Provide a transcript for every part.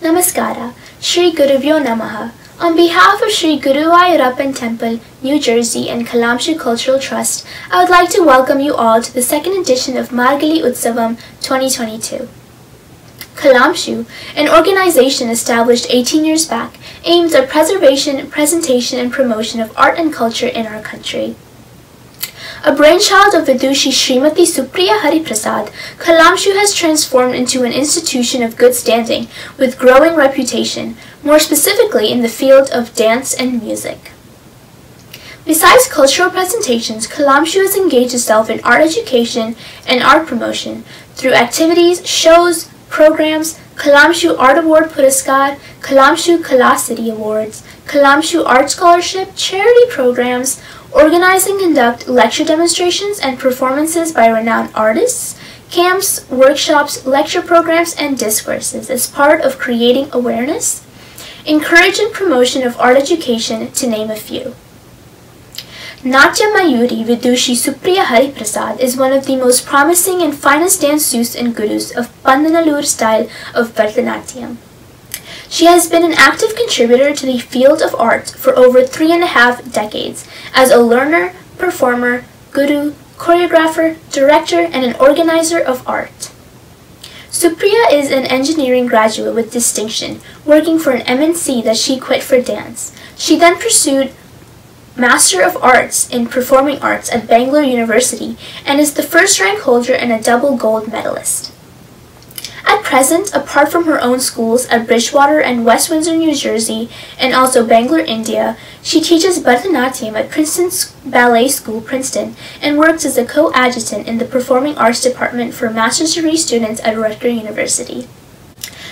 Namaskara, Shri Guruvyo Namaha. On behalf of Shri Guruvayurappan Temple, New Jersey and Kalamshu Cultural Trust, I would like to welcome you all to the second edition of Margali Utsavam 2022. Kalamshu, an organization established 18 years back, aims at preservation, presentation and promotion of art and culture in our country. A brainchild of Vidushi Srimati Supriya Hariprasad, Kalamshu has transformed into an institution of good standing with growing reputation, more specifically in the field of dance and music. Besides cultural presentations, Kalamshu has engaged itself in art education and art promotion through activities, shows, programs, Kalamshu Art Award Puraskar, Kalamshu Kalasati Awards, Kalamshu Art Scholarship, charity programs, organize and conduct lecture demonstrations and performances by renowned artists, camps, workshops, lecture programs, and discourses as part of creating awareness, encourage and promotion of art education, to name a few. Natya Mayuri Vidushi Supriya Hariprasad is one of the most promising and finest danseuses and gurus of Pandanallur style of Bharatanatyam. She has been an active contributor to the field of art for over 3.5 decades as a learner, performer, guru, choreographer, director, and an organizer of art. Supriya is an engineering graduate with distinction, working for an MNC that she quit for dance. She then pursued Master of Arts in Performing Arts at Bangalore University and is the first rank holder and a double gold medalist. At present, apart from her own schools at Bridgewater and West Windsor, New Jersey, and also Bangalore, India, she teaches Bharatanatyam at Princeton Ballet School, Princeton, and works as a co-adjutant in the Performing Arts Department for master's degree students at Rutgers University.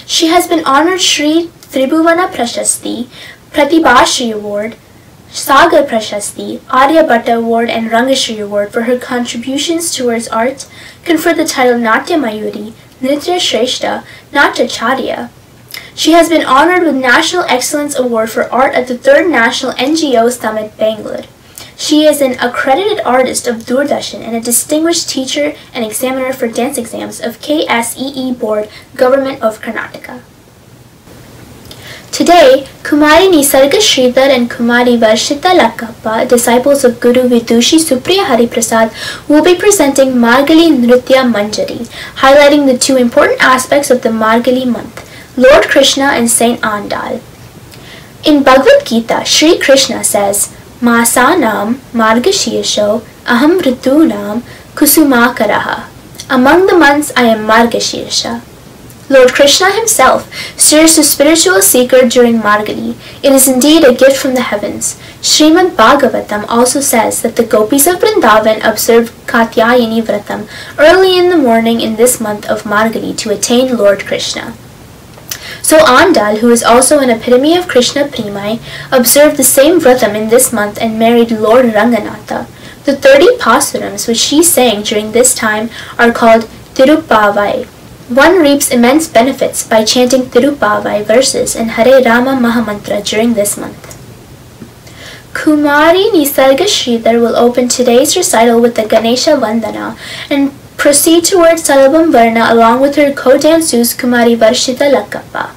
She has been honored Shri Tribhuvana Prashasti, Pratibha Shri Award, Sagar Prashasti, Arya Bhatta Award, and Rangashri Award for her contributions towards art, conferred the title Natya Mayuri, Nritya Shrestha, Natyacharya. She has been honored with National Excellence Award for Art at the 3rd National NGO Summit, Bangalore. She is an accredited artist of Doordarshan and a distinguished teacher and examiner for dance exams of KSEE Board, Government of Karnataka. Today, Kumari Nisarga Sridhar and Kumari Varshita Lakkappa, disciples of Guru Vidushi Supriya Hariprasad, will be presenting Margali Nritya Manjari, highlighting the two important aspects of the Margali month, Lord Krishna and Saint Andal. In Bhagavad Gita, Sri Krishna says, Masanam Margashirsho Aham Ritunam Kusumakaraha. Among the months I am Margashirsha. Lord Krishna himself serves the spiritual seeker during Margali. It is indeed a gift from the heavens. Srimad Bhagavatam also says that the gopis of Vrindavan observed Katyayani Vratam early in the morning in this month of Margali to attain Lord Krishna. So Andal, who is also an epitome of Krishna Premai, observed the same Vratam in this month and married Lord Ranganatha. The 30 pasurams which she sang during this time are called Tirupavai. One reaps immense benefits by chanting Tirupavai verses in Hare Rama Mahamantra during this month. Kumari Nisarga Sridhar will open today's recital with the Ganesha Vandana and proceed towards Salabam Varna along with her co-danseuse Kumari Varshita Lakkappa.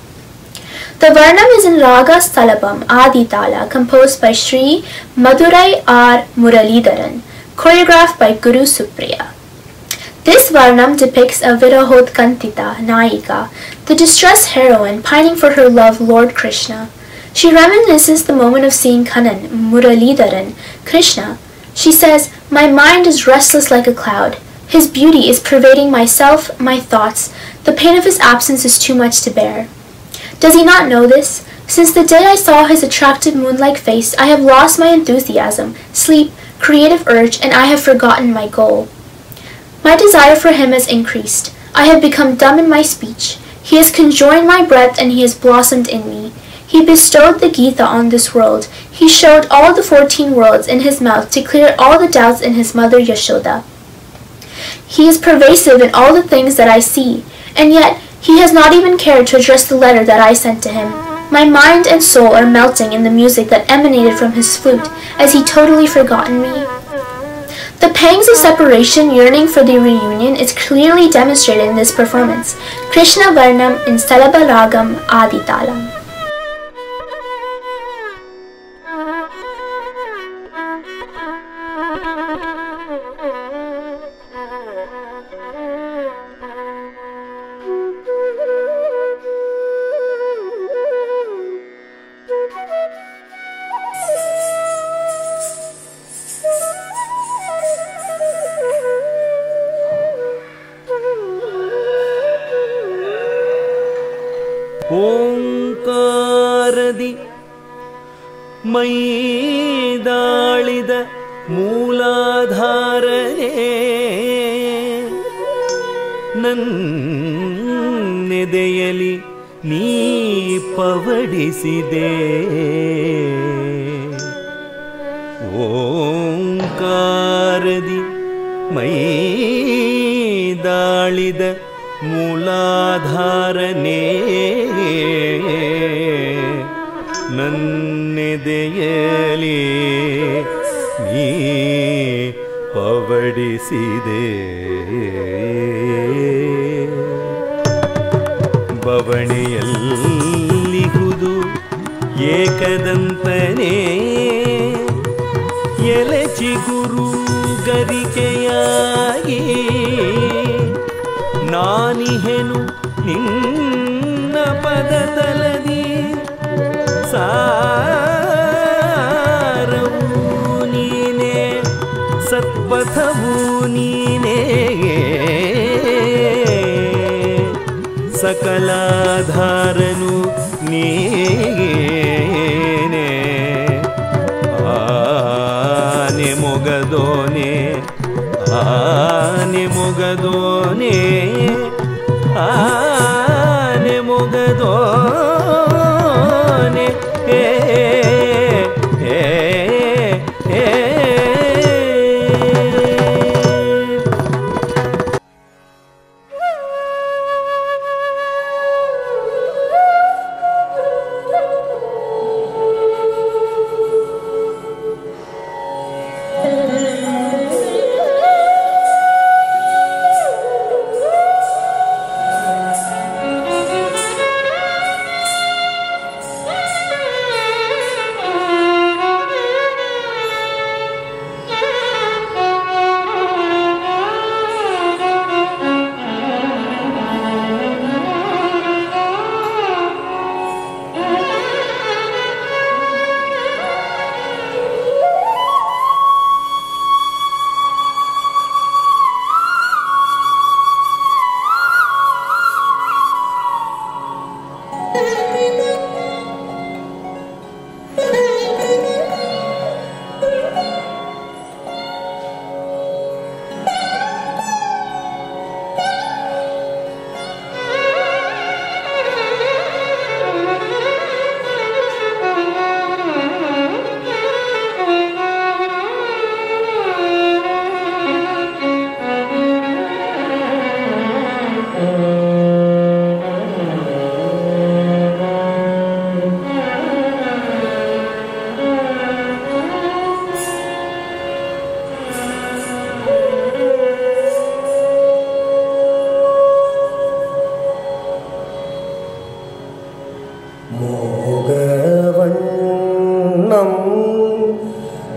The Varnam is in Raga Salabam Aditala, composed by Sri Madurai R. Muralidharan, choreographed by Guru Supriya. This Varnam depicts a Virahodkantita Naika, the distressed heroine pining for her love Lord Krishna. She reminisces the moment of seeing Kanan, Muralidharan, Krishna. She says, My mind is restless like a cloud. His beauty is pervading myself, my thoughts. The pain of his absence is too much to bear. Does he not know this? Since the day I saw his attractive moon-like face, I have lost my enthusiasm, sleep, creative urge, and I have forgotten my goal. My desire for him has increased. I have become dumb in my speech. He has conjoined my breath and he has blossomed in me. He bestowed the Gita on this world. He showed all the 14 worlds in his mouth to clear all the doubts in his mother Yashoda. He is pervasive in all the things that I see, and yet he has not even cared to address the letter that I sent to him. My mind and soul are melting in the music that emanated from his flute. Has he totally forgotten me? The pangs of separation yearning for the reunion is clearly demonstrated in this performance. Krishna Varnam in Salabha Ragam Adi Talam. ಓಂಕಾರದಿ ಮೈದಾಳಿದ ಮೂಲಾಧಾರನೇ ನನ್ನೆದೆಯಲಿ ನೀ ಪವಡಿಸಿದೆ ಓಂಕಾರದಿ ಮೈದಾಳಿದ ಮೂಲಾಧಾರನೇ ನನ್ನೆದೆಯಲಿ ನೀ ಪವಡಿಸಿದೆ ಬವಣೆಯಲ್ಲಿಹುದು ಏಕದಂತನೇ ಎಲೆ ಚಿಗುರು ಗರಿಕೆಯಾಗಿ ನಾನಿಹೆನು ನಿನ್ನ ಪದತಲದಿ ಸಾರವೂ ನೀನೇ ಸತ್ಪಥವೂ ನೀನೇ ಸಕಲಾಧಾರನು ನೀನೇ ಆನೆ ಮೊಗದೋನೆ ಆನೆ ಮೊಗದೋನೆ ಆನೆ ಮೊಗದೋನೆ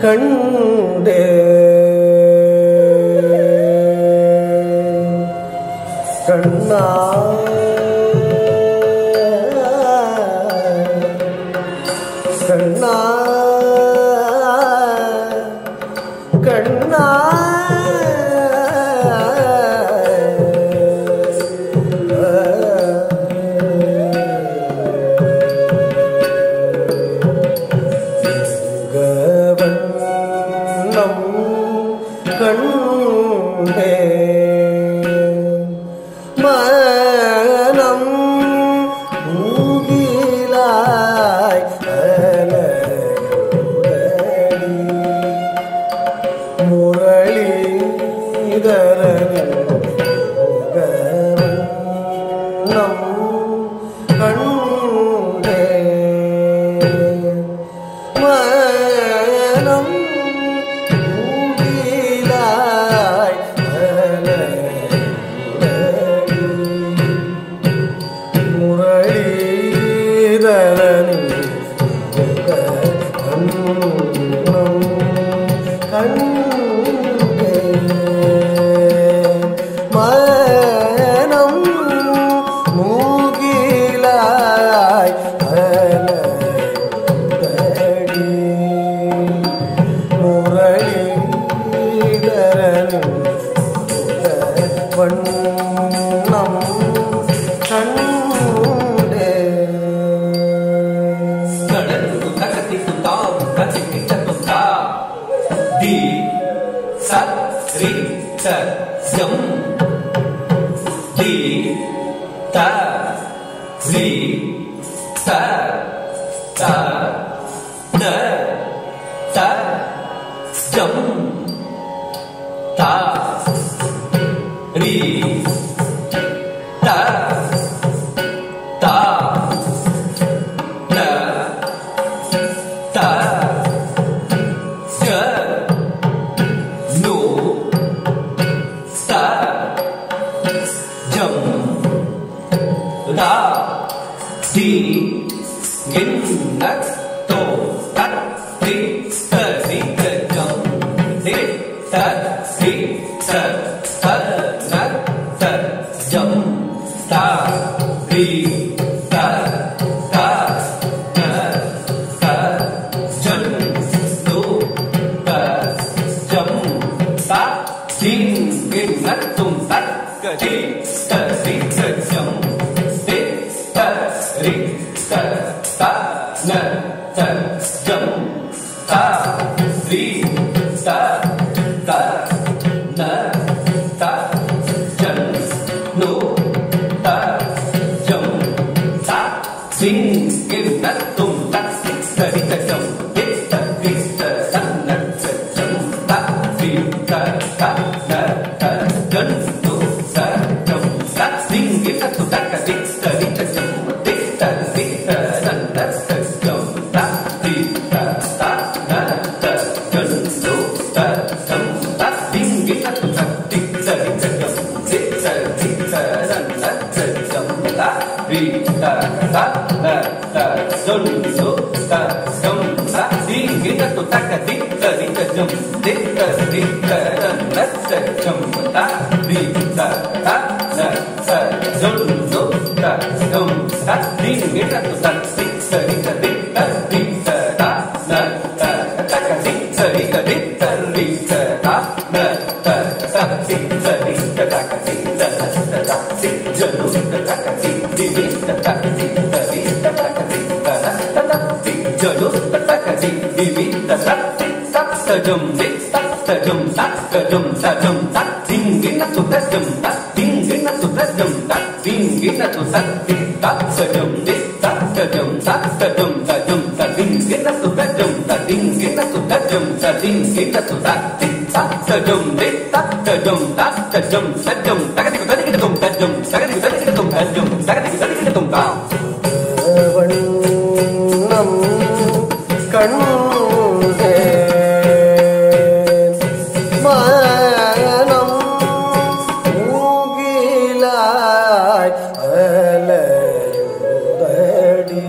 ಕಂಡೆ ಕಣ್ಣ ಕಣ್ಣ ಕಣ್ಣ ಕಂಡೆ ಮನಂ ಮೂಗಿಲಾಯ್ ಅಲರಿ தி த ரி த த ந த ஜம் த ரி த த ந த ஜ நு த ஜம் ரா தி கிண்ண தோ தத் தி த ரி த ஜம் தி த ரி த த ந த ஜம் த ரி த த ந த ஜம் நு த ஜம் த திங் கிண்ண தும் தத் தி த ரி த ஜம் தி த ரி த த ந த ஜம் த ரி த த ந த ஜம் நு த ஜம் த திங் கிண்ண தும் தத் த ரி த ஜம் தி த ரி த த ந த ஜம் த ரி த த ந த ஜம் நு த ஜம் த திங் கிண்ண தும் தத் தி த ரி த ஜம் தி த ரி த த ந த ஜம் த ரி த த ந த ஜம் நு த ஜம் த திங் கிண்ண தும் தத் தி த ரி த ஜம் தி த ரி த த ந த ஜம் த ரி த த ந த ஜம் நு த ஜம் த திங் கிண்ண தும் தத் தி த ரி த ஜம் தி த ரி த த ந த ஜம் த ரி த த ந த ஜம் நு த ஜம் த திங் கிண்ண தும் தத் தி த ரி த தி த ரி த த ந த த தி த ரி த தி த ரி த த ந த த தி த ரி த த தி த த த தி ஜம் நு த த தி தி ரி த த தி த ரி த த தி த த த தி ஜம் நு த த தி தி ரி த த தி த த ஜம் தி த த ஜம் த த ஜம் த ஜம் த திங் கிண்ண தும் த ஜம் த திங் கிண்ண தும் த ஜம் த திங் கிண்ண தும் த தி த த ஜம் தி த த ஜம் த த ஜம் த ஜம் த திங் கிண்ண தும் த ஜம் த திங் கிண்ண தும் த ஜம் த திங் கிண்ண தும் த தி த த ஜம் தி த த ஜம் த த ஜம் த ஜம் தகதி தகதி தும் த ஜம் தகதி தகதி தும் த ஜம் தகதி தகதி தும் த வண்ணம் கண்டே மனம் மூங்கிலாய் அலையுதடி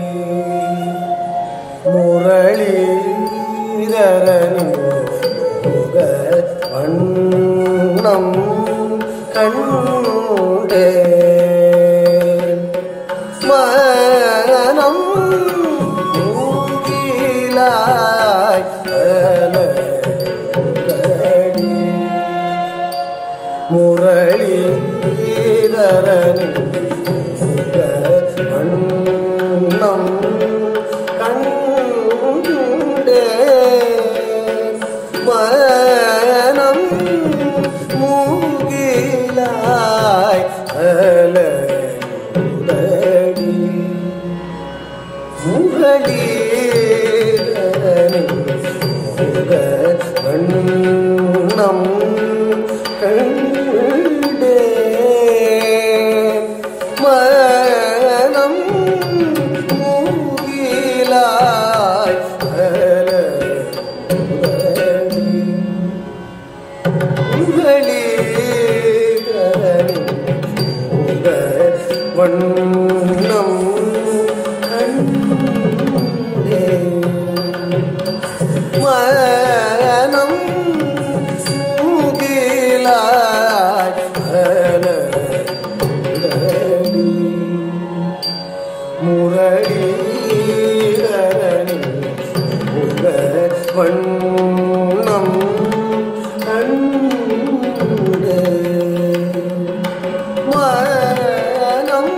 முரளிதரனின் முக வண்ணம் கண்டே மனம் மூங்கிலாய் அலையுதடி முரளிதரனின் முக வண்ணம் கண்டே மனம் மூங்கிலாய் அலையுதடி முரளிதரனின் முக வண்ணம் கண்டே மனம் மூங்கிலாய் அலையுதடி முரளிதரனின் முக வண்ணம் கண்டே மனம் மூங்கிலாய் அலையுதடி முரளிதரனின் முக வண்ணம் கண்டே மனம்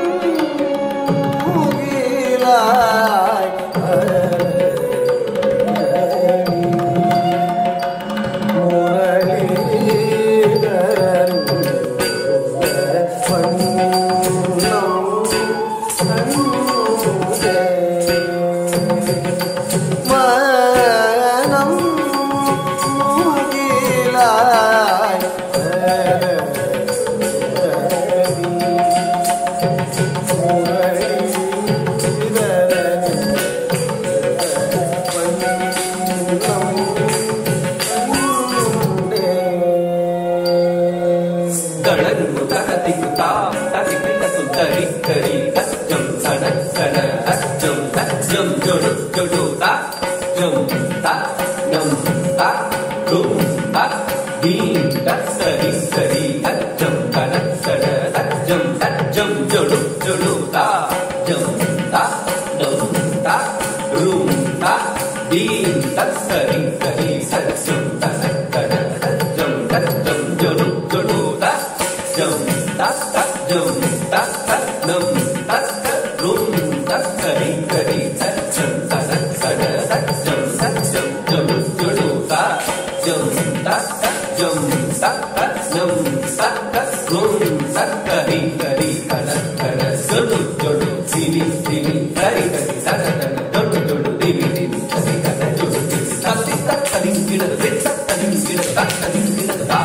जुलू ता जम ता दम ता रूम ता दीन तक करी करी सजम तक कर जम जुलू जुलू ता जम ता जम ता दम ता रूम तक करी करी सजम तक कर जम जुलू जुलू ता जम ता जम ता दम ता रूम तक करी करी कर जुलू जुलू दीवी दीवी करी करी सजम जुलू जुलू दीवी दीवी करी कर जुलू तक तक करी गिनद तक करी गिनद तक करी गिनद ता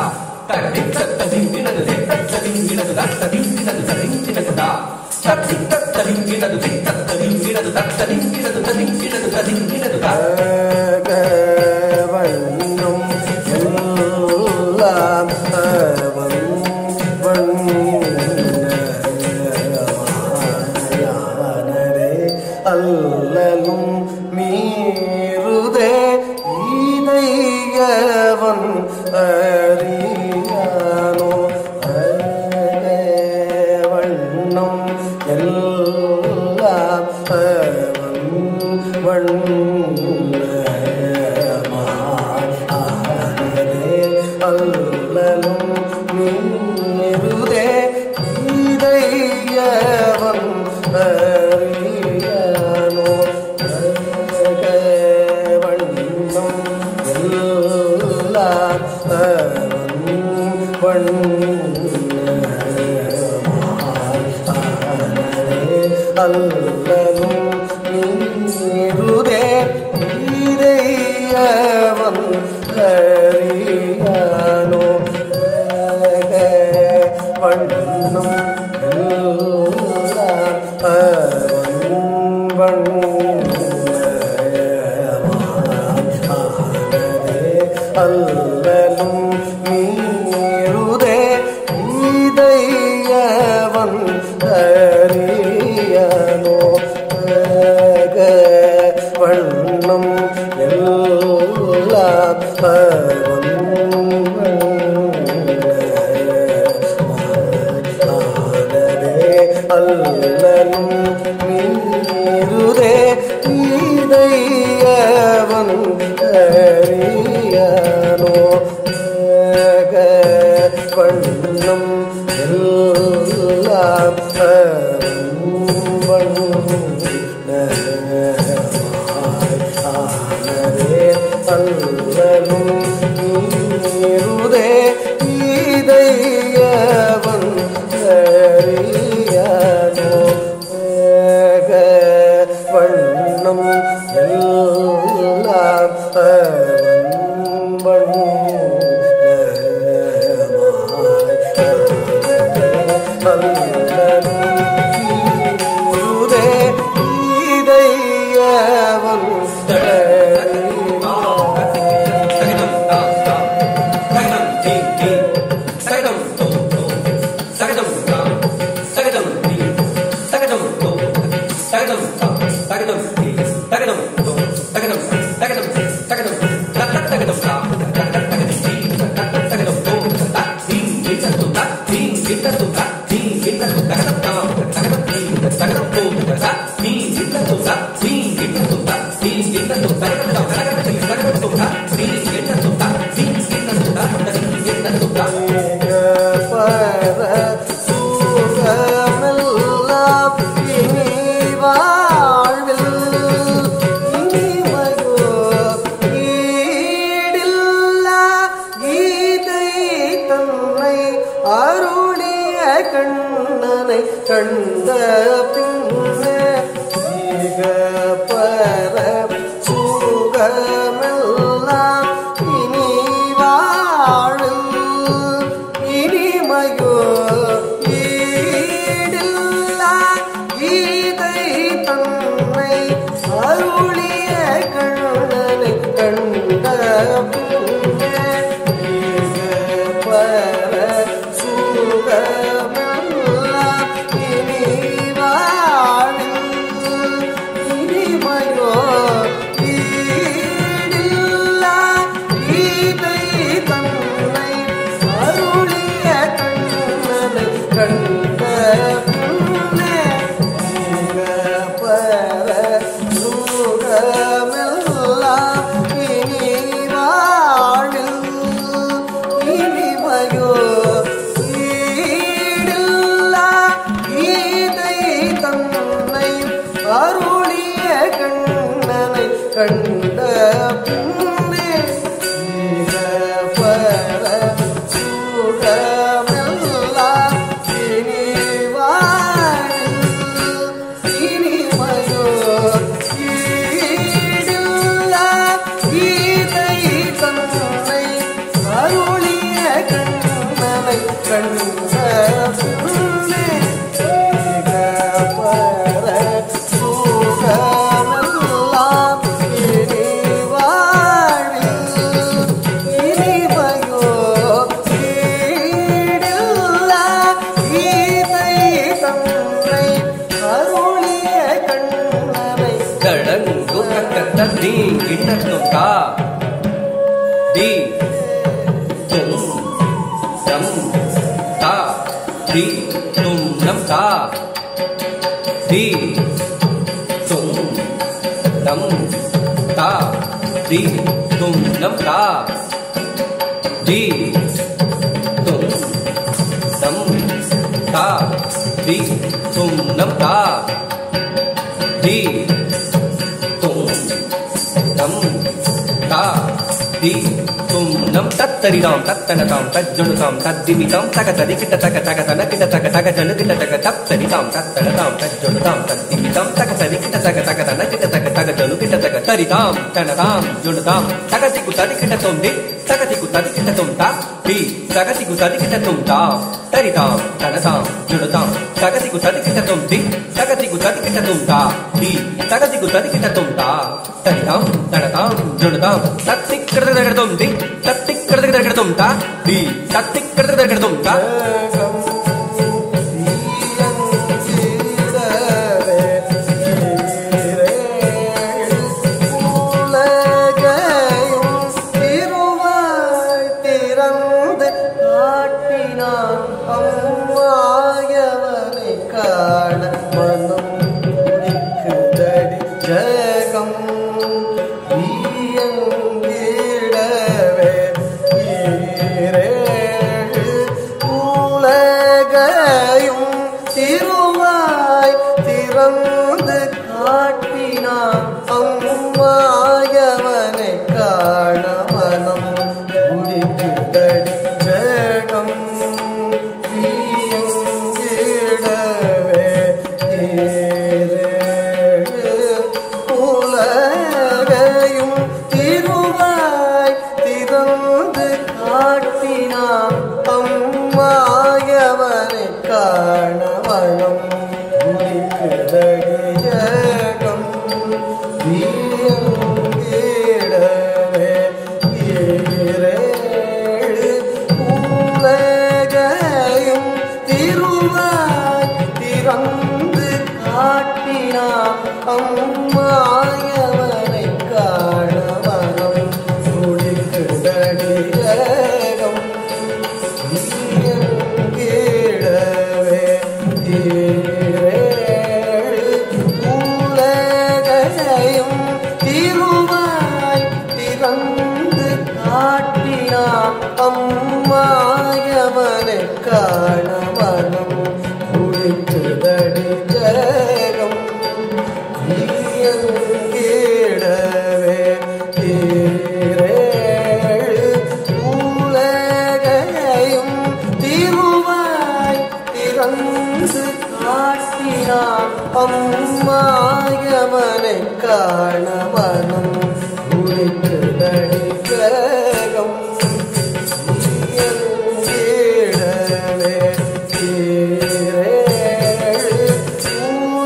तक तक करी गिनद तक करी गिनद तक करी गिनद करी गिनद ता तक तक करी गिनद तक करी गिनद तक करी गिनद करी गिनद करी गिनद ता வண்ணம் எல்லாம் வண்ணரே அல்லலும் மீறுதே இதையவன் அறியானோ வண்ணம் எல்லாம் வண்ணரே அல்லலும் மீறுதே இதையவன் அறியானோ வண்ணம் எல்லாம் அல்லலும் நீருதே இதையவன் அறியானோ வண்ணம் அல்லலும் மீறுதே இதையவன் அறியானோ வண்ணம் எல்லாம் அல்லலும் மீறுதே இதையவன் அறியானோ வண்ணம் எல்லாம் அல்லலும் மீறுதே இதையவன் அறியானோ வண்ணம் எல்லாம் அருளிய கண்ணனை கண்ட பின்னே ஈக பர சுகமெல்லாம் இனி வாழும் இனிமையோ ஈடில்லா கீதை தன்னை அருளிய கண்ணனை கண்ட பின்னே ஈக பர சுகமெல்லாம் இனி வாழும் இனிமையோ ஈடில்லா கீதை தன்னை அருளிய கண்ணனை கண்ட பின்னே கண்ட பின்னே பர சுகமெல்லாம் இனிமையோ ஈடில்லா கீதை தன்னை அருளிய கண்ணனை கண்ட பின்னே பர சுகமெல்லாம் இனிமையோ ஈடில்லா கீதை தன்னை அருளிய கண்ணனை தடங்கு தக்க தீ கிண்ணத்தும் தா தி தும் நம் தா தி தும் நம் தா தி தும் நம் தா தி தும் நம் தா தி தும் நம் தா தி தும் நம் தா தி தும் நம் தா தி தும் நம் தத்தரிதாம் தத்தனதாம் தஜ்ஜனுதாம் தத்திமிதாம் தகதரி கிட்ட தக தகதன கிட்ட தக தகஜனு கிட்ட தக தத்தரிதாம் தத்தனதாம் தஜ்ஜனுதாம் தத்திமிதாம் தகதரி கிட்ட தக தகதன கிட்ட தக தகஜனு கிட்ட தக தரிதாம் தனதாம் ஜுனுதாம் தகதிக்கு தரி கிட்ட தொந்தி தகதிக்கு தரி கிட்ட தொந்தா தி தகதிக்கு தரி கிட்ட தொந்தா தரிதாம் தனதாம் ஜுனுதாம் தகதிக்கு தரி கிட்ட தொந்தி தகதிக்கு தரி கிட்ட தொந்தா தி தகதிக்கு தரி கிட்ட தொந்தா தரிதாம் தனதாம் ஜுனுதாம் தத்திக் கிட்ட தொந்தி தத்திக் கிட்ட தொந்தா தி தத்திக் கிட்ட தொந்தா அம்மாயவனை காண மனம் முடிக்குதடி ஜகம் இயங்கிடவே ஈரேழு உலகையும் திருவாய் திறந்து காட்டினான் அம்மாயவனை காண மனம் முடிக்குதடி ஜகம் உலகையும் திருவாய் திறந்து காட்டினான் அம்மாயவனை காண மனம் முடிக்குதடி ஜகம் இயங்கிடவே ஈரேழு உலகையும் திருவாய் திறந்து காட்டினான் அம்மாயவனை காண மனம் முடிக்குதடி ஜகம் இயங்கிடவே ஈரேழு உலகையும் திருவாய் திறந்து காட்டினான் அம்மாயவனை காண மனம் முடிக்குதடி ஜகம் இயங்கிடவே ஈரேழு உலகையும் திருவாய் திறந்து காட்டினான் அம்மாயவனை காண மனம் முடிக்குதடி ஜகம் இயங்கிடவே ஈரேழு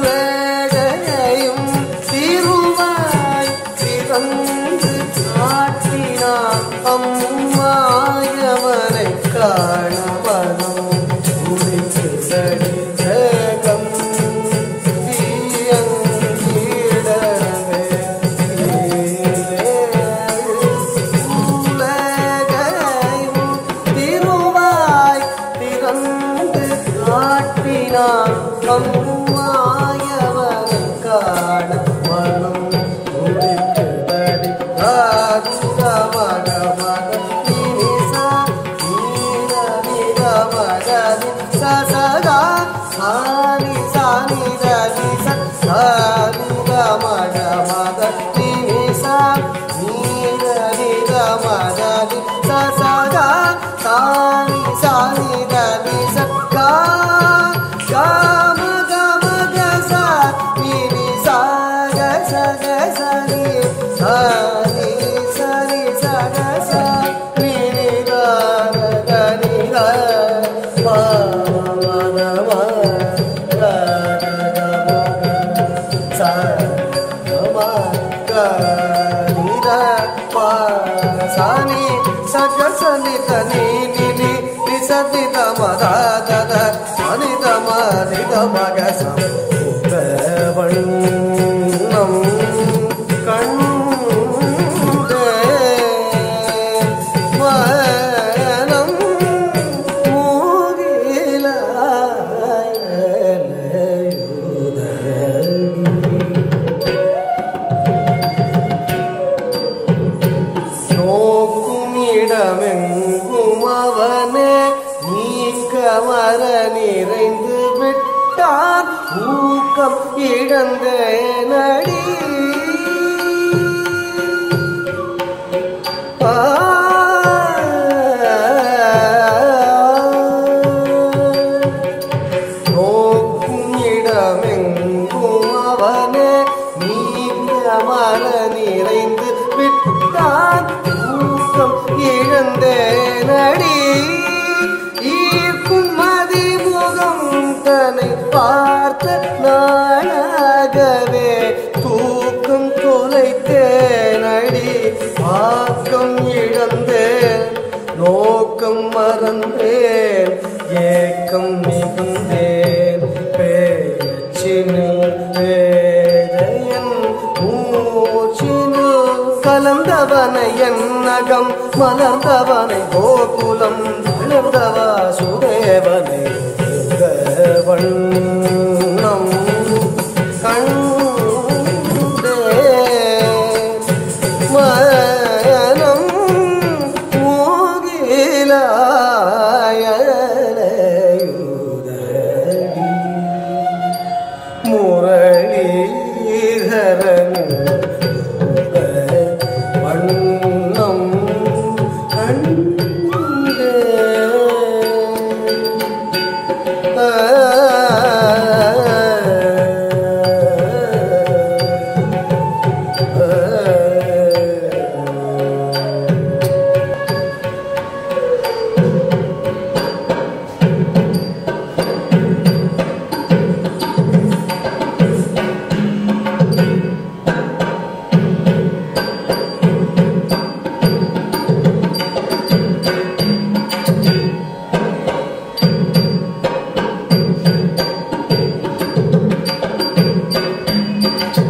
உலகையும் திருவாய் திறந்து காட்டினான் அம்மாயவனை காண மனம் முடிக்குதடி ஜகம் இயங்கிடவே ஈரேழு உலகையும் திருவாய் திறந்து காட்டினான் அம்மாயவனை காண மனம் முடிக்குதடி மக மக நிசா நீர நித மக சசகா சானி சானி ரதி ச மக மக நிசா நிதமகசம் வண்ணம் கண்டே மனம் நோக்குமிடமெங்கும் அவனே நீக்கமர நிறைந்து விட்டான் ஊக்கம் இழந்த நடி நோக்கும் இடமெங்கும் அவனே நீக்கமர நிறைந்து விட்டான் ஊக்கம் இழந்த நடி ஈர்க்கும் மதிமுகம் தன்னை பார்த்த நாளாகவே தூக்கம் தொலைத்தேன் அடி ஆக்கம் இழந்தேன் நோக்கம் மறந்தேன் ஏக்கம் மிகுந்தேன் பேச்சினில் வேதையன் மூச்சினில் கலந்தவனை என் நகம் மலர்ந்தவனை கோகுலம் வளர்ந்தவா சுதேவனை வண்ணம் கண்டே மனம் மூகிலாயுதடி முரளீதரன் வண்ணம் கண்டே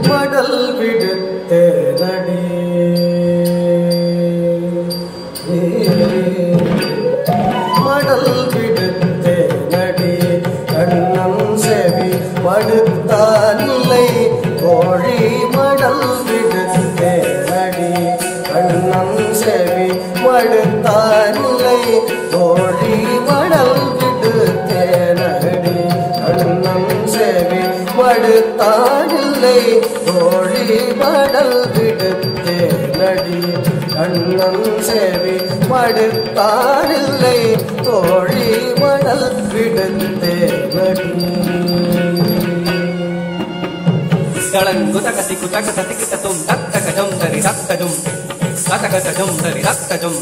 மடல் விடுத்தே நடி மடல் விடுத்தே நடி கண்ணம் செவி மடுத்தானில்லை கோழி மடல் விடுத்தே நடி கண்ணம் செவி மடுத்தானில்லை கோழி மடல் விடுத்தே நடி கண்ணம் செவி மடுத்தானில்லை கோழி மடல் விடுத்தே நடி கண்ணம் செவி மடுத்தானில்லை கோழி மடல் விடுத்தே நடி Galangutaka tikutaka tatikitatum taktakajum dari taktajum tatakajum dari taktajum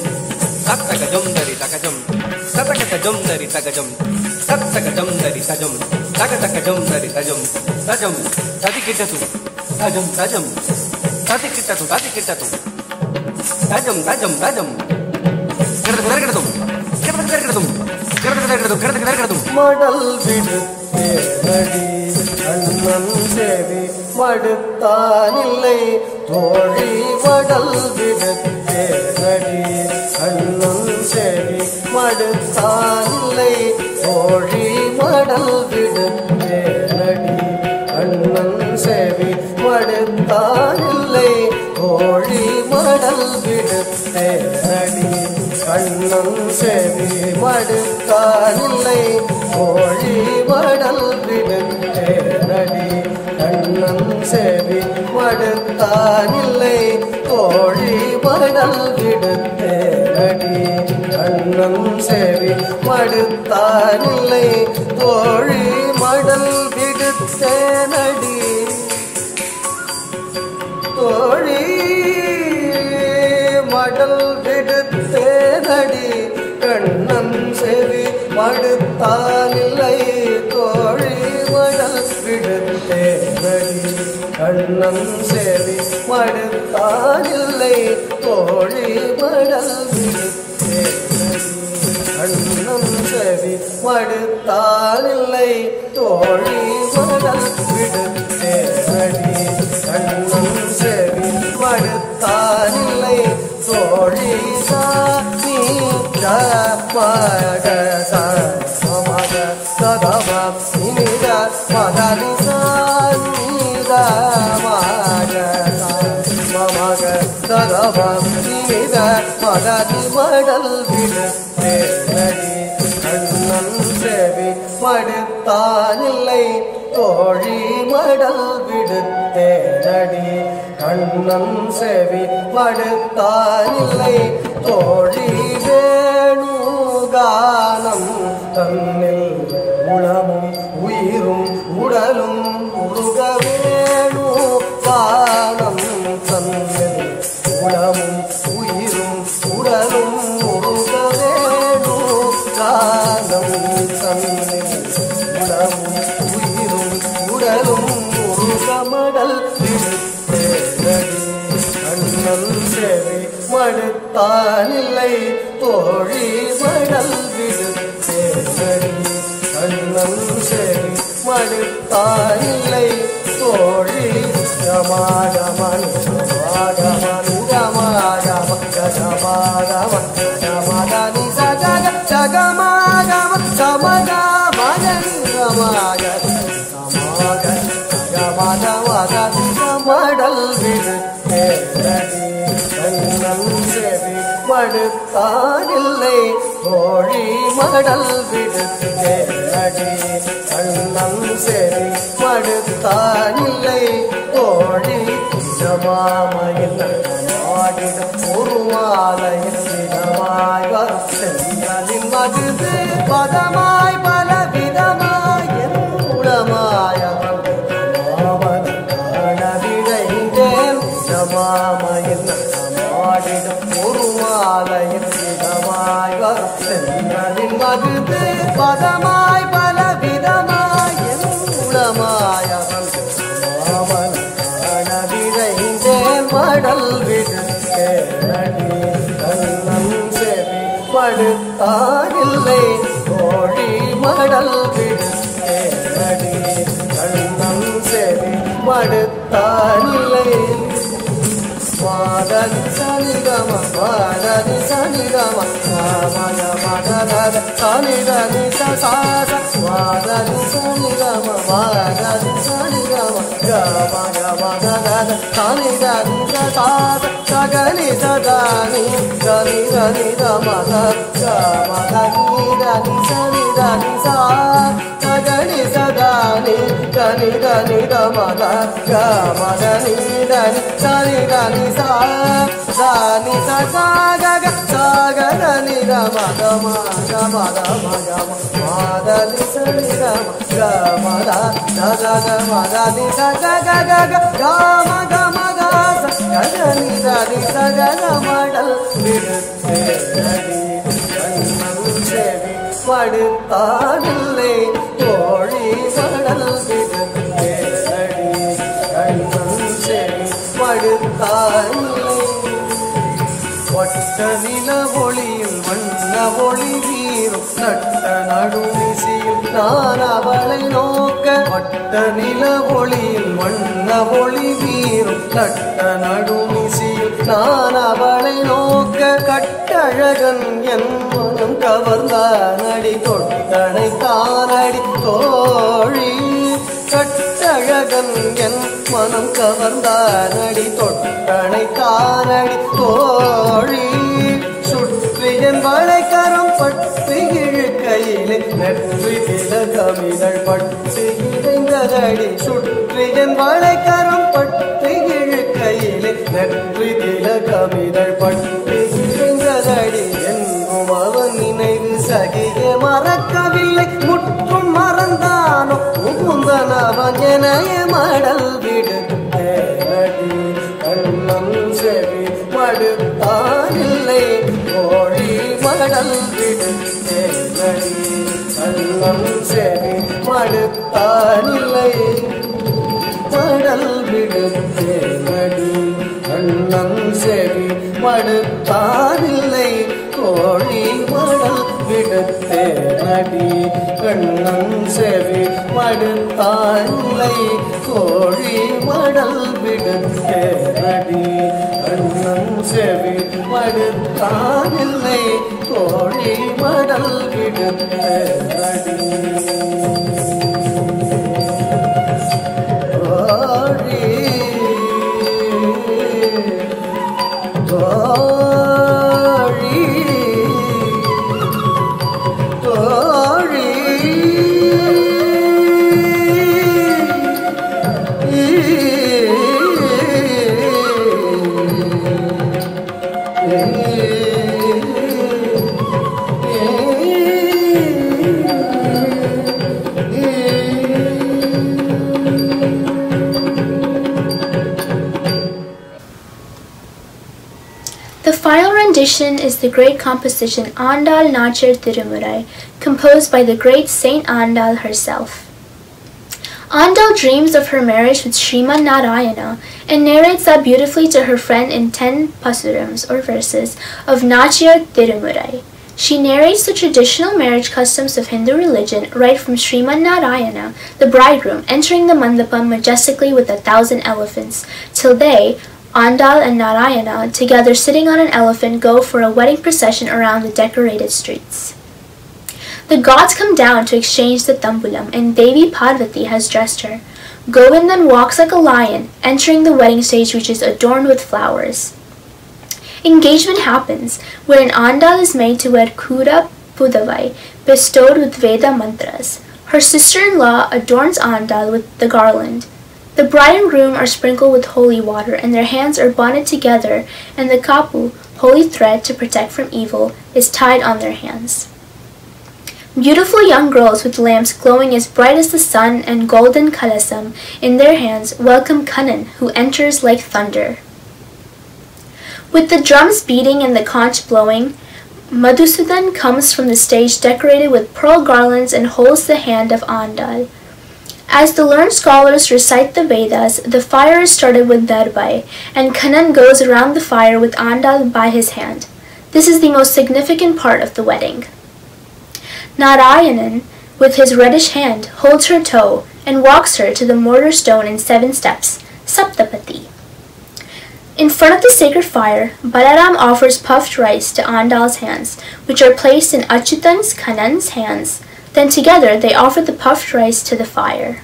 taktajum dari takajum tatakajum dari takajum tatakajum dari tajum takajum dari tajum tajum tatikitatu tajum tajum tatikitatu tatikitatu tajum tajum tajum keradatum keradatum keradatum keradatum மடல் விடுத்தே நடி கண்ணம் செவி மடுத்தானில்லை தோழி மடல் விடுத்தே நடி கண்ணம் செவி மடுத்தானில்லை தோழி மடல் விடுத்தே நடி கண்ணம் செவி மடுத்தானில்லை தோழி மடல் விடுத்தே நடி கண்ணம் செவி மடுத்தானில்லை கோழி மடல் விடுத்தே நடி கண்ணம் செவி மடுத்தானில்லை கோழி மடல் விடுத்தே நடி கண்ணம் செவி மடுத்தானில்லை கோழி மடல் விடுத்தே நடி கோழி மடல் விடுத்தே நடி கண்ணம் செவி மடுத்தானில்லை கோழி மடல் விடுத்தே நடி கண்ணம் செவி மடுத்தானில்லை கோழி மடல் விடுத்தே நடி கண்ணம் செவி மடுத்தானில்லை தோழி மடல் விடுத்தேனடி கண்ணம் செவி மடுத்தானில்லை தோழி சாமி மக மக சதம நித மதனி சாமீத மக மக சதம நித மதனி மடல் விடுத்தேனடி கண்ணம் செவி மடுத்தானில்லை தோழி மடல் விடுத்தேனடி கண்ணம் செவி மடுத்தானில்லை தோழி வேணுகானம் தன்னில் உளமும் உயிரும் உடலும் உருக வேணுகானம் தன்னில் உளமும் உயிரும் உடலும் உருக வேணுகானம் தன்னில் உளமும் உயிரும் உடலும் உருக மடல் விடுத்தேனடி கண்ணம் செவி மடுத்தானில்லை தோழி மடல் விடுத்தேனடி கண்ணம் செவி மடுத்தானில்லை தோழி ஜமாகமன் ஜமாகமன் ஜமாகம ஜமாகம ஜமாகனி சஜக ஜகமாகம ஜமகமனி ஜமாக ஜமாக ஜகமகமகனி மடல் விடுத்தேனடி கண்ணம் செவி மடுத்தானில்லை தோழி மடல் விடுத்தேனடி கண்ணம் செவி மடுத்தானில்லை தோழி ஜமாமையில் ஆடிடும் ஒரு மாலையில் விதமாய் செல்லின் மகிழ்ந்து பதமாய் பல விதமாய் உளமாய காணவிடைந்தேன் ஜமாமையில் ஆடிடும் ஒரு மாலையில் விதமாய் செல்லின் மகிழ்ந்து பதமாய் பல விதமாய் உளமாய மடல் விடுத்தேனடி கண்ணம் செவி மடுத்தானில்லை தோழி மடல் விடுத்தேனடி கண்ணம் செவி மடுத்தானில்லை மாதனி சனிகம மாதனி சனிகம மய மதன சனிதனி சாச மாதனி சனிகம மாதனி சனிகம மய மதன சனிதனி சாச சகனி சதானி கனி கனி மத மதனி தனி சனிதனி சா சகனி சதானி கனி கனி மத மதனி தனி சனி தனி sa sa ni sa sa ga ga sa ga da ni da ma da ma ga ma da ma ga ma da ni sa ni da ma ga ma da da da ga ma da ni sa ga ga ga ga ga ma ga sa ga da ni sa ga da ma dal vidutthenadi kannam sevi paduthaadille tozhi madal vidutthenadi kannam sevi paduthaadille வட்ட நில ஒளியில் வண்ண ஒளி வீரும் நட்ட நடுநிசியில் நான் அவளை நோக்க வட்ட நில ஒளியில் வண்ண ஒளி வீரும் நட்ட நடுநிசியில் நான் அவளை நோக்க கட்டழகன் என் மனம் கவர்ந்தானடி தொட்டனை தானடி தோழி கட்டழகன் என் மனம் கவர்ந்தானடி தொட்டனை தானடி தோழி சுற்றி என் வளைக்கரம் பட்டு இழுக்கையிலே நெற்றி திலகமிதழ் பட்டு இழைந்ததடி சுற்றி என் வளைக்கரம் பட்டு இழுக்கையிலே நெற்றி திலகமிதழ் பட்டு இழைந்ததடி என்றும் அவன் நினைவு சகியே மறக்கவில்லை முற்றும் மறந்தானோ முகுந்தன் அவன் எனைய மடல் விடுத்தேனடி கண்ணம் செவி மடுத்தானில்லை கோழி மடல் விடுத்தேனடி கண்ணம் செவி மடுத்தானில்லை மடல் விடுத்தேனடி கண்ணம் செவி மடுத்தானில்லை கோழி மடல் விடுத்தே நடி கண்ணன் செவி மடுத்தாளை கோழி மடல் விடுத்தே நடி கண்ணன் செவி மடுத்தாளை கோழி மடல் விடுத்தே நடி The final rendition is the great composition Andal Nachir Tirumurai, composed by the great Saint Andal herself. Andal dreams of her marriage with Sriman Narayana and narrates that beautifully to her friend in 10 pasurams or verses of Nachir Tirumurai. She narrates the traditional marriage customs of Hindu religion right from Sriman Narayana, the bridegroom, entering the mandapam majestically with 1,000 elephants, till they, Andal and Narayana, together sitting on an elephant, go for a wedding procession around the decorated streets. The gods come down to exchange the tambulam, and Devi Parvati has dressed her. Govind then walks like a lion, entering the wedding stage, which is adorned with flowers. Engagement happens, wherein Andal is made to wear Kura Pudavai, bestowed with Veda mantras. Her sister-in-law adorns Andal with the garland. The bride and groom are sprinkled with holy water, and their hands are bonded together, and the kapu, holy thread to protect from evil, is tied on their hands. Beautiful young girls with lamps glowing as bright as the sun and golden kalasam in their hands welcome Kannan, who enters like thunder. With the drums beating and the conch blowing, Madhusudan comes from the stage decorated with pearl garlands and holds the hand of Andal. As the learned scholars recite the Vedas, the fire is started with Darbai, and Kannan goes around the fire with Andal by his hand. This is the most significant part of the wedding. Narayanan, with his reddish hand, holds her toe and walks her to the mortar stone in 7 steps, Saptapati. In front of the sacred fire, Balaram offers puffed rice to Andal's hands, which are placed in Achyutan's Kannan's hands. Then together they offer the puffed rice to the fire.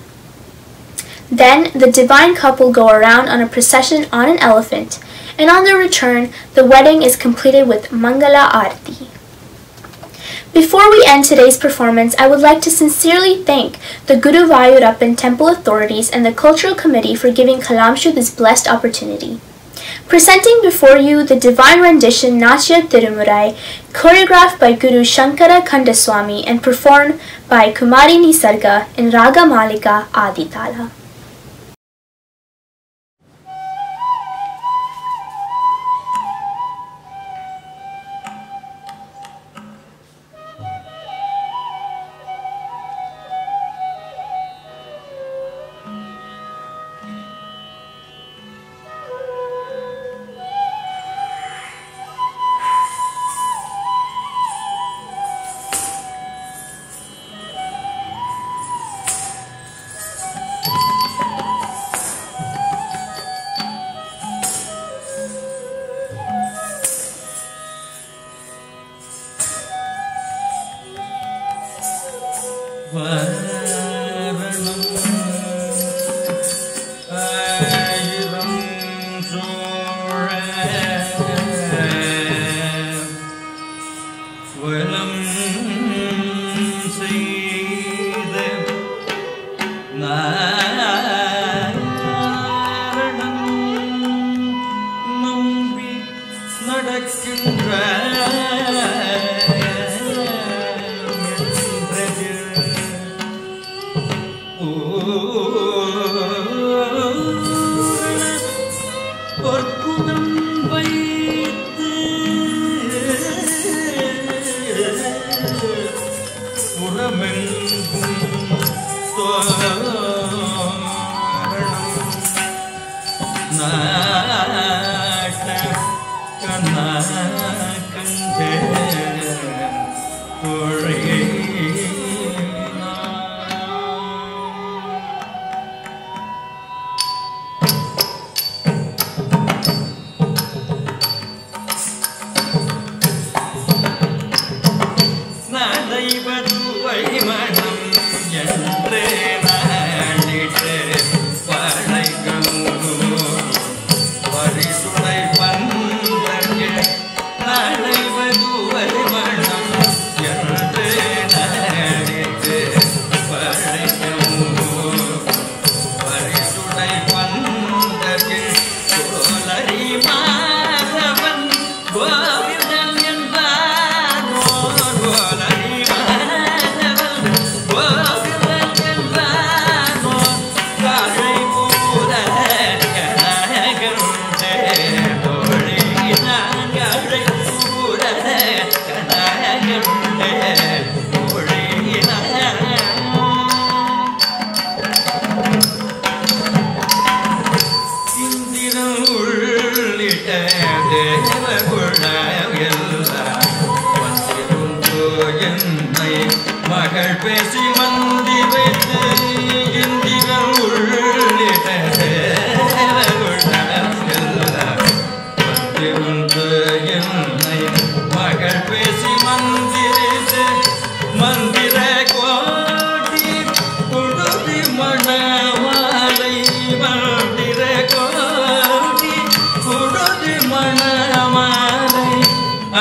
Then the divine couple go around on a procession on an elephant, and on their return, the wedding is completed with Mangala Aarti. Before we end today's performance, I would like to sincerely thank the Guruvayurappan Temple authorities and the Cultural Committee for giving Kalamshu this blessed opportunity. Presenting before you the divine rendition Nachir Tirumurai, choreographed by Guru Shankara Kandaswamy and performed by Kumari Nisarga in Raga Malika Aditala. பேசி மந்தி வைத்து இந்திரன் உள்ளிட்ட வந்திருந்து என்னை மகள் பேசி மந்திரித்து மந்திர கோடி குடுதி மணமாலை மந்திர கோடி குடுதி மணமாலை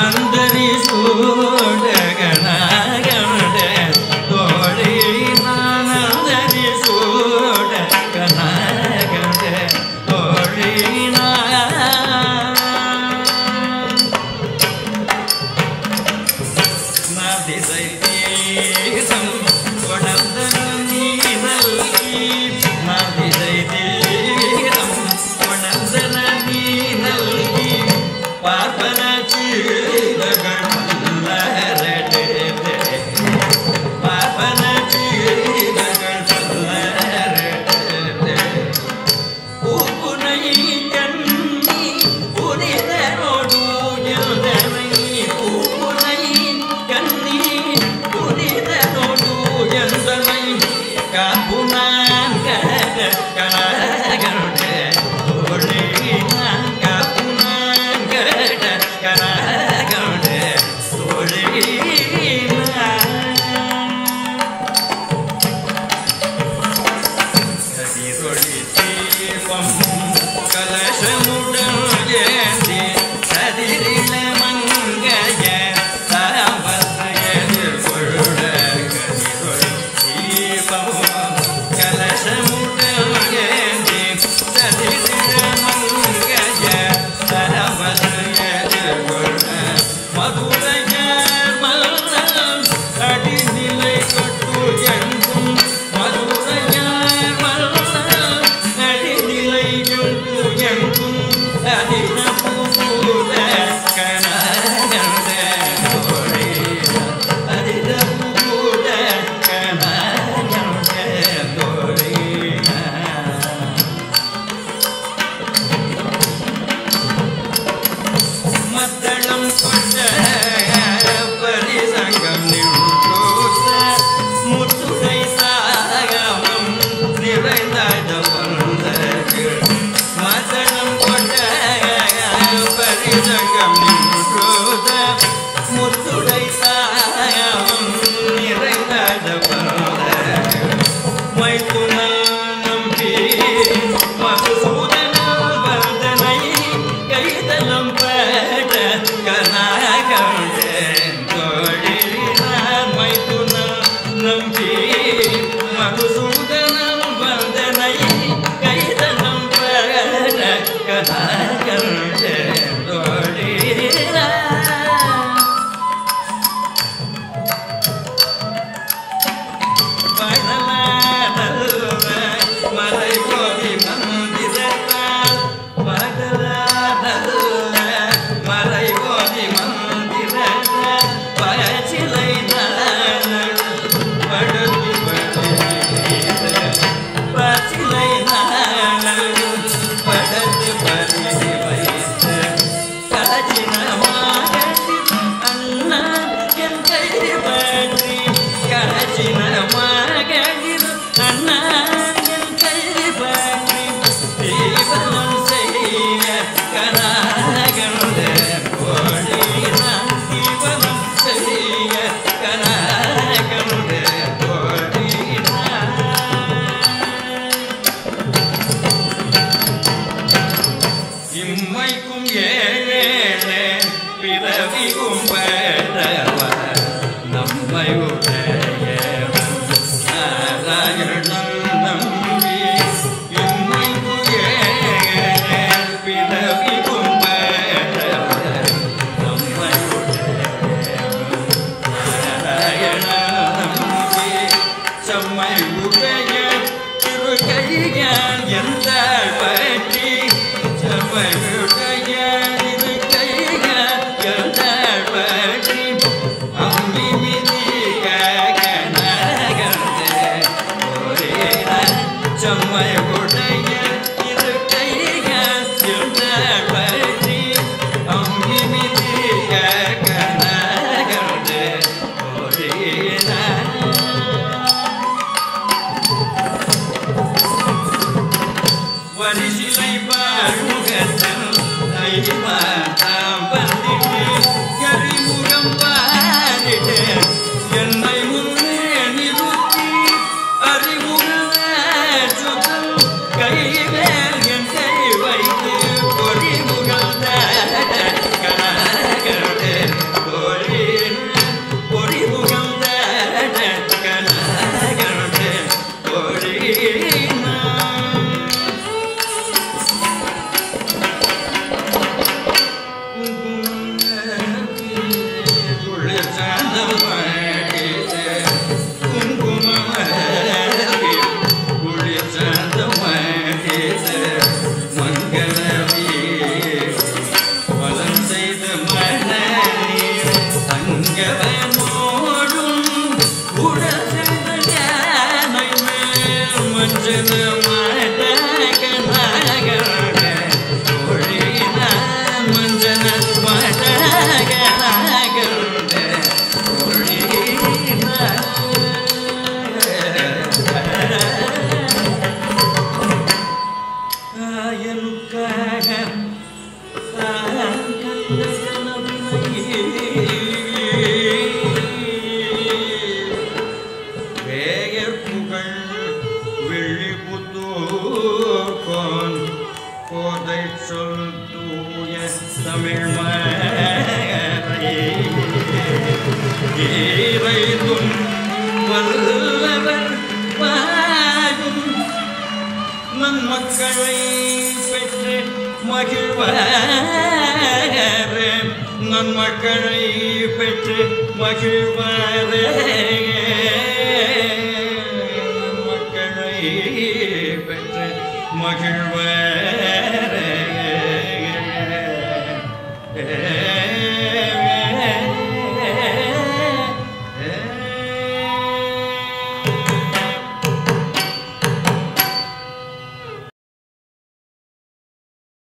அந்தரி சூடகன தோழி நான் அந்தரி சூடகன தோழி திசை தீசம் கொணர்ந்த நீ நல்கி திசை தீரம் கொணர்ந்த நீ நல்கி பார்ப்பன சீதகள் மல்லரடே பார்ப்பன சீதகள் மல்லரடே பூப்புனை கண்ணி புனிதனோடு எழுதனை பூப்புனை கண்ணி புனிதனோடு எழுதனை காப்புனான் கனகனே ஒளி நான் காப்புனான் கனகனே ஒளி கதிரொளி தீபம் கலசமுடன் ஏந்தி கதிரில மங்கைய தாமரையில் கொள்ள கதிரொளி தீபம் கலசமுடன் ஏந்தி கதிரில மங்கைய தாமரையில் கொள்ள மதுரையார் மலர் அடிநிலை கொட்டு எங்கும் மதுரையார் மலர் அடிநிலை கொட்டு எங்கும் அதின பூத கனகண்டே தோழி அதின பூத கனகண்டே தோழி மத்தளம் கொண்ட பரிசங்கம் நின்றோச முத்துடை சாகமம் நிறைந்த வந்தர்கள் மத்தளம் கொண்ட பரிசங்கம் நின்றோச முத்துடை சாகமம் நிறைந்த வந்தர்கள் மைத்துனல் நம்பி மதுசூதனல் வந்தனை கைதலம் பட கனகண்டே தோழி நான் மைத்துனல் நம்பி மதுசூதனல் வந்தனை கைதலம் பட கனகண்டே தோழி மலை போதி மந்திரத்தால் மலை போதி மந்திரத்தால் பச்சிலை படுத்து பச்சிலை படுத்து பரிதி வைத்து கச்சினமாக அண்ணா என் கை பற்றி கச்சினமாக அண்ணா என் கை பற்றி தீபனம் செய்ய கனகண்டே கோழி நான் தீபனம் செய்ய கனகண்டே கோழி இம்மைக்கும் ஏழே பிறவிக்கும் பெறவா நம்மை உடையவன் நாராயணன் நம்பி இம்மைக்கும் ஏழே பிறவிக்கும் பெறவா நம்மை உடையவன் நாராயணன் நம்பி செம்மை உடைய திருக்கையான் எந்த பற்றி செம்மை உடைய திருக்கையான் எந்த பற்றி அம்பி மிதி கனகண்டே ஒரே செம்மை உடைய திருக்கையான் எந்த பற்றி அம்பி மிதி கனகண்டே ஒரே பரிசிலை பாருகத்தன் ஐமாதாம் பந்திட்டு கரிமுகம் பாரிட்டு என்னை முன்னே நிறுத்தி அறிமுக சுத்தம் கைவேல் என் கை வைத்து பொறிமுகம் கனகரே பொறிமுகம் கனகரே பொறினா மக்களை பெற்று மகிழ்வாரே மக்களை பெற்று மகிழ்வாரே